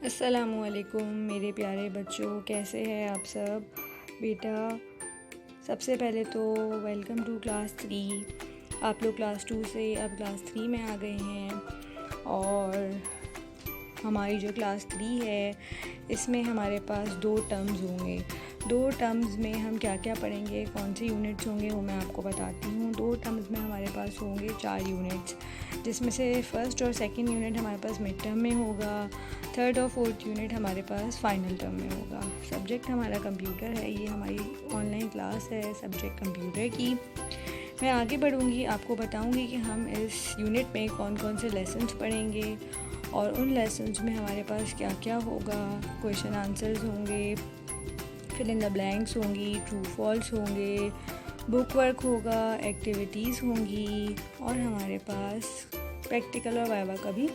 अस्सलामुअलैकुम मेरे प्यारे बच्चों, कैसे हैं आप सब। बेटा, सबसे पहले तो वेलकम टू क्लास 3। आप लोग क्लास 2 से अब क्लास 3 में आ गए हैं और हमारी जो क्लास 3 है इसमें हमारे पास 2 टर्म्स होंगे। 2 टर्म्स में हम क्या क्या पढ़ेंगे, कौन से यूनिट्स होंगे वो मैं आपको बताती हूँ। 2 टर्म्स में हमारे पास होंगे 4 यूनिट्स, जिसमें से फर्स्ट और सेकंड यूनिट हमारे पास मिड टर्म में होगा, थर्ड और फोर्थ यूनिट हमारे पास फाइनल टर्म में होगा। सब्जेक्ट हमारा कंप्यूटर है, ये हमारी ऑनलाइन क्लास है सब्जेक्ट कंप्यूटर की। मैं आगे बढ़ूँगी, आपको बताऊँगी कि हम इस यूनिट में कौन कौन से लेसन्स पढ़ेंगे और उन लेसन्स में हमारे पास क्या क्या होगा। क्वेश्चन आंसर्स होंगे, फिल इन द ब्लैंक्स होंगी, ट्रू फॉल्स होंगे, बुक वर्क होगा, एक्टिविटीज़ होंगी और हमारे पास प्रैक्टिकल और वाइवा का भी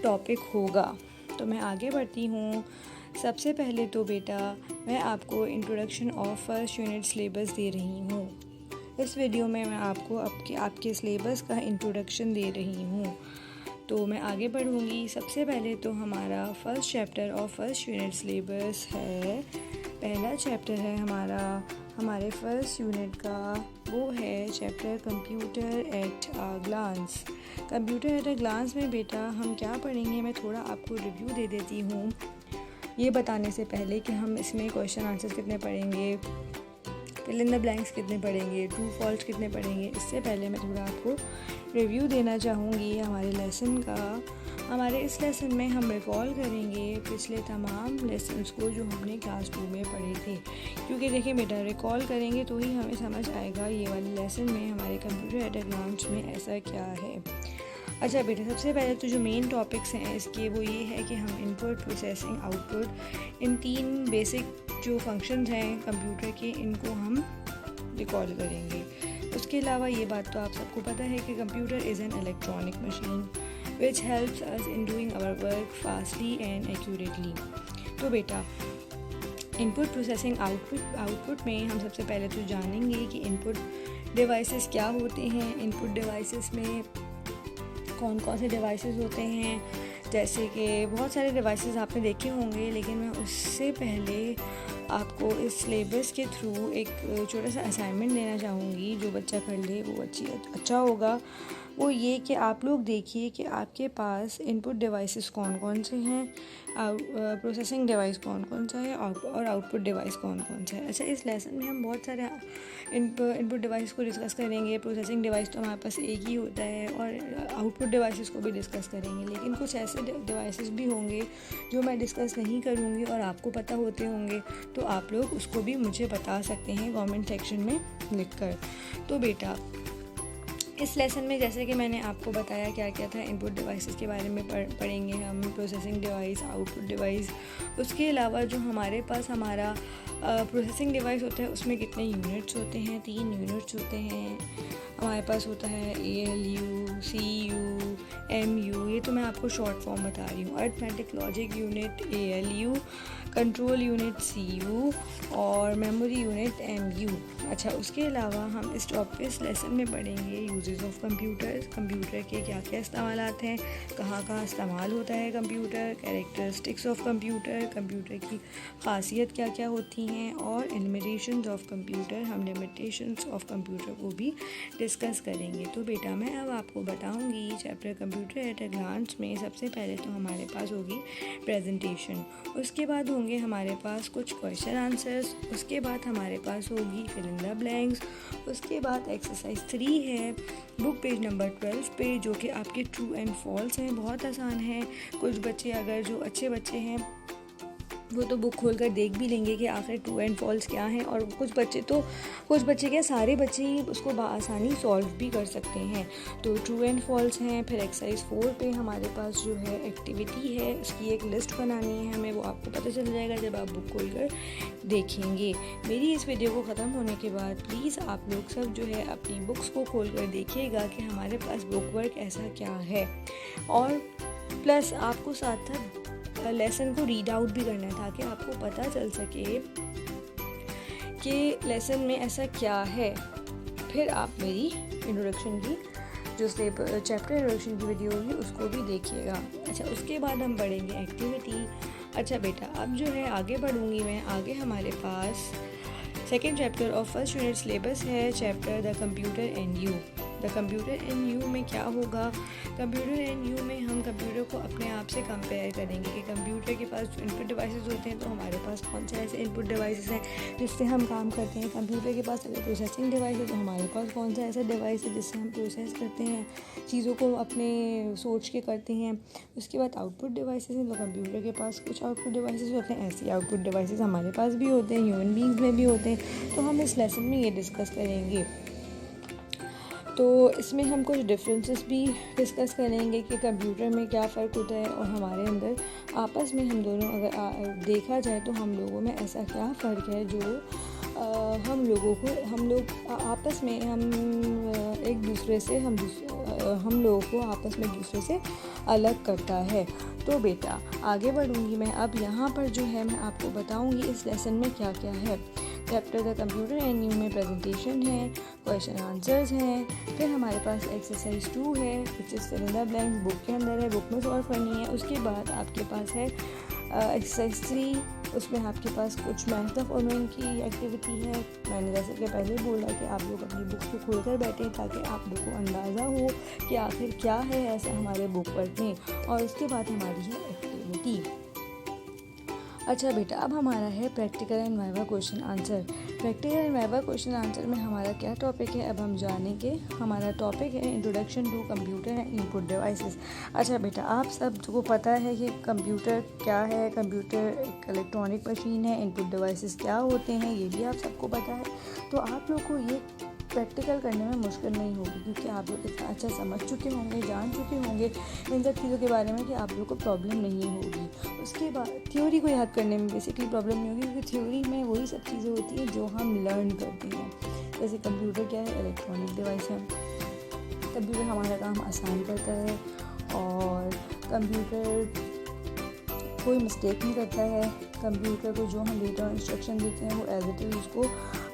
टॉपिक होगा। तो मैं आगे बढ़ती हूँ। सबसे पहले तो बेटा मैं आपको introduction of first unit syllabus दे रही हूँ। इस वीडियो में मैं आपको आपके सिलेबस का इंट्रोडक्शन दे रही हूँ। तो मैं आगे बढ़ूँगी। सबसे पहले तो हमारा first chapter of first unit syllabus है। पहला चैप्टर है हमारे फर्स्ट यूनिट का, वो है chapter computer at a glance. Computer at a glance में बेटा हम क्या पढ़ेंगे, मैं थोड़ा आपको रिव्यू दे देती हूँ ये बताने से पहले कि हम इसमें क्वेश्चन आंसर्स कितने पढ़ेंगे, फिल इन द ब्लैंक्स कितने पढ़ेंगे, ट्रू फॉल्स कितने पढ़ेंगे। इससे पहले मैं थोड़ा आपको रिव्यू देना चाहूँगी हमारे लेसन का। हमारे इस लेसन में हम रिकॉल करेंगे पिछले तमाम लेसन्स को जो हमने क्लास 2 में पढ़े थे, क्योंकि देखिए बेटा रिकॉल करेंगे तो ही हमें समझ आएगा ये वाले लेसन में हमारे कंप्यूटर एट अ ग्लांस में ऐसा क्या है। अच्छा बेटा, सबसे पहले तो जो मेन टॉपिक्स हैं इसके वो ये है कि हम इनपुट, प्रोसेसिंग, आउटपुट, इन 3 बेसिक जो फंक्शंस हैं कंप्यूटर के, इनको हम रिकॉल करेंगे। उसके अलावा ये बात तो आप सबको पता है कि computer is an electronic machine which helps us in doing our work fastly and accurately। तो बेटा इनपुट, प्रोसेसिंग, आउटपुट में हम सबसे पहले तो जानेंगे कि इनपुट डिवाइसेस क्या होते हैं। इनपुट डिवाइसेस में कौन कौन से डिवाइसेस होते हैं, जैसे कि बहुत सारे डिवाइसेस आपने देखे होंगे, लेकिन मैं उससे पहले आपको इस सिलेबस के थ्रू एक छोटा सा असाइनमेंट देना चाहूँगी। जो बच्चा कर ले वो अच्छा होगा। वो ये कि आप लोग देखिए कि आपके पास इनपुट डिवाइसेस कौन कौन से हैं, प्रोसेसिंग डिवाइस कौन कौन सा है और आउटपुट डिवाइस कौन कौन सा है। अच्छा, इस लेसन में हम बहुत सारे इनपुट डिवाइस को डिस्कस करेंगे। प्रोसेसिंग डिवाइस तो हमारे पास एक ही होता है और आउटपुट डिवाइसेस को भी डिस्कस करेंगे, लेकिन कुछ ऐसे डिवाइसेस भी होंगे जो मैं डिस्कस नहीं करूँगी और आपको पता होते होंगे, तो आप लोग उसको भी मुझे बता सकते हैं कमेंट सेक्शन में लिखकर। तो बेटा इस लेसन में जैसे कि मैंने आपको बताया क्या क्या था, इनपुट डिवाइसेस के बारे में पढ़ेंगे हम, प्रोसेसिंग डिवाइस, आउटपुट डिवाइस। उसके अलावा जो हमारे पास हमारा प्रोसेसिंग डिवाइस होता है उसमें कितने यूनिट्स होते हैं, 3 यूनिट्स होते हैं। हमारे पास होता है ALU, CU, MU, ये तो मैं आपको शॉर्ट फॉर्म बता रही हूँ। Arithmetic logic unit ALU, control unit CU और मेमोरी यूनिट MU। अच्छा, उसके अलावा हम इस लेसन में पढ़ेंगे यूजेस ऑफ कंप्यूटर्स, कंप्यूटर के क्या क्या इस्तेमालात हैं, कहाँ कहाँ इस्तेमाल होता है computer, characteristics of computer, computer की खासियत क्या क्या होती हैं और लिमिटेशंस ऑफ कंप्यूटर। हम लिमिटेशंस ऑफ कंप्यूटर को भी डिस्कस करेंगे। तो बेटा मैं अब आपको बताऊंगी chapter computer at a glance में सबसे पहले तो हमारे पास होगी प्रेजेंटेशन, उसके बाद होंगे हमारे पास कुछ क्वेश्चन आंसर्स, उसके बाद हमारे पास होगी फिल इन द ब्लैंक्स, उसके बाद एक्सरसाइज 3 है बुक पेज नंबर 12 पे, जो कि आपके ट्रू एंड फॉल्स हैं। बहुत आसान है। कुछ बच्चे अगर जो अच्छे बच्चे हैं वो तो बुक खोलकर देख भी लेंगे कि आखिर ट्रू एंड फॉल्स क्या हैं, और कुछ बच्चे क्या, सारे बच्चे ही उसको बआसानी सॉल्व भी कर सकते हैं। तो ट्रू एंड फॉल्स हैं। फिर एक्सरसाइज 4 पे हमारे पास जो है एक्टिविटी है, उसकी एक लिस्ट बनानी है हमें, वो आपको पता चल जाएगा जब आप बुक खोलकर देखेंगे। मेरी इस वीडियो को ख़त्म होने के बाद प्लीज़ आप लोग सब जो है अपनी बुक्स को खोलकर देखिएगा कि हमारे पास बुक वर्क ऐसा क्या है, और प्लस आपको साथ साथ लेसन को रीड आउट भी करना है ताकि आपको पता चल सके कि लेसन में ऐसा क्या है। फिर आप मेरी इंट्रोडक्शन की जो चैप्टर इंट्रोडक्शन की वीडियो होगी उसको भी देखिएगा। अच्छा, उसके बाद हम पढ़ेंगे एक्टिविटी। अच्छा बेटा, अब जो है आगे बढ़ूँगी मैं। आगे हमारे पास second chapter of first unit syllabus है, chapter the computer and you. The computer and you में क्या होगा? कंप्यूटर एंड यू में हम कंप्यूटर को अपने आप से कंपेयर करेंगे कि कंप्यूटर के पास जो इनपुट डिवाइसेस होते हैं तो हमारे पास कौन से ऐसे इनपुट डिवाइसेस हैं जिससे हम काम करते हैं। कंप्यूटर के पास अगर प्रोसेसिंग डिवाइस है तो हमारे पास कौन सा ऐसा डिवाइस है जिससे हम प्रोसेस करते हैं, चीज़ों को अपने सोच के करते हैं। उसके बाद आउटपुट डिवाइसेस हैं, तो कंप्यूटर के पास कुछ आउटपुट डिवाइसेस होते हैं, ऐसे आउटपुट डिवाइसेस हमारे पास भी होते हैं, ह्यूमन बीइंग्स में भी होते हैं। तो हम इस लेसन में ये डिस्कस करेंगे। तो इसमें हम कुछ डिफरेंसेस भी डिस्कस करेंगे कि कंप्यूटर में क्या फ़र्क होता है और हमारे अंदर आपस में हम दोनों अगर देखा जाए तो हम लोगों में ऐसा क्या फ़र्क है जो हम लोग आपस में एक दूसरे से हम लोगों को आपस में एक दूसरे से अलग करता है। तो बेटा आगे बढ़ूँगी मैं। अब यहाँ पर जो है मैं आपको बताऊँगी इस लेसन में क्या क्या है। Chapter the computer and you में प्रेजेंटेशन है, क्वेश्चन आंसर्स हैं, फिर हमारे पास एक्सरसाइज 2 है which is fill in the blanks, book के अंदर है, बुक में सॉल्व करनी है। उसके बाद आपके पास है एक्सरसाइज 3, उसमें आपके पास कुछ मैथ द फॉलोइंग की एक्टिविटी है। मैंने जैसे कि पहले बोला कि आप लोग अपनी बुक्स को खोल कर बैठें ताकि आप लोग को अंदाज़ा हो कि आखिर क्या है ऐसा हमारे बुक वर्क में। और उसके बाद हमारी है एक्टिविटी। अच्छा बेटा, अब हमारा है practical and viva question answer. Practical and viva question answer में हमारा क्या टॉपिक है अब हम जानेंगे। हमारा टॉपिक है introduction to computer and input devices. अच्छा बेटा, आप सबको पता है कि कंप्यूटर क्या है, कंप्यूटर एक इलेक्ट्रॉनिक मशीन है, इनपुट डिवाइसेस क्या होते हैं ये भी आप सबको पता है। तो आप लोग को ये प्रैक्टिकल करने में मुश्किल नहीं होगी क्योंकि आप लोग इतना अच्छा समझ चुके होंगे, जान चुके होंगे इन सब चीज़ों के बारे में कि आप लोग को प्रॉब्लम नहीं होगी। उसके बाद थ्योरी को याद करने में बेसिकली प्रॉब्लम नहीं होगी क्योंकि थ्योरी में वही सब चीज़ें होती हैं जो हम लर्न करते हैं। जैसे कंप्यूटर क्या है, इलेक्ट्रॉनिक डिवाइस है, कंप्यूटर हमारा काम आसान करता है और कंप्यूटर कोई मिस्टेक नहीं करता है। कंप्यूटर को जो हम डेटा और इंस्ट्रक्शन देते हैं वो एज इट इज़ उसको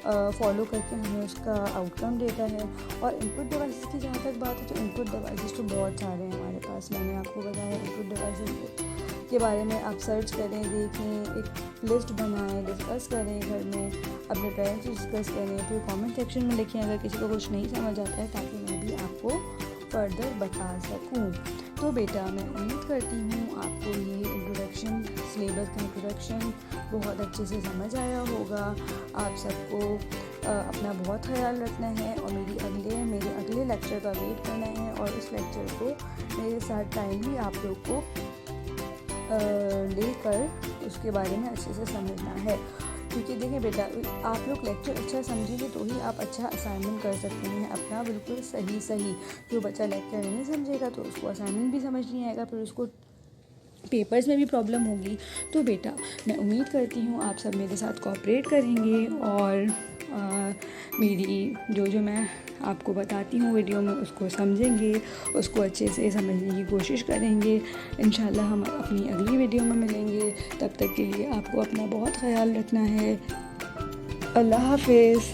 फॉलो करके हमें उसका आउटकम देता है। और इनपुट डिवाइसेस की जहाँ तक बात है तो इनपुट डिवाइसेस तो बहुत सारे हैं हमारे पास। मैंने आपको बताया इनपुट डिवाइसेस के बारे में आप सर्च करें, देखें, एक लिस्ट बनाएं, डिस्कस करें घर में, अपने पेरेंट्स से डिस्कस करें, फिर कमेंट सेक्शन में लिखें अगर किसी को कुछ नहीं समझ आता है ताकि मैं भी आपको फर्दर बता सकूं। तो बेटा मैं उम्मीद करती हूँ आपको ये इंट्रोडक्शन, सिलेबस का इंट्रोडक्शन बहुत अच्छे से समझ आया होगा। आप सबको अपना बहुत ख्याल रखना है और मेरे अगले लेक्चर का वेट करना है और उस लेक्चर को मेरे साथ टाइमली आप लोग को लेकर उसके बारे में अच्छे से समझना है। क्योंकि देखिए बेटा, आप लोग लेक्चर अच्छा समझेंगे तो ही आप अच्छा असाइनमेंट कर सकते हैं अपना बिल्कुल सही। जो बच्चा लेक्चर नहीं समझेगा तो उसको असाइनमेंट भी समझ नहीं आएगा, फिर उसको पेपर्स में भी प्रॉब्लम होगी। तो बेटा मैं उम्मीद करती हूँ आप सब मेरे साथ कोऑपरेट करेंगे और मेरी जो मैं आपको बताती हूँ वीडियो में उसको समझेंगे, उसको अच्छे से समझने की कोशिश करेंगे। इंशाल्लाह हम अपनी अगली वीडियो में मिलेंगे। तब तक के लिए आपको अपना बहुत ख्याल रखना है। अल्लाह हाफ़िज़।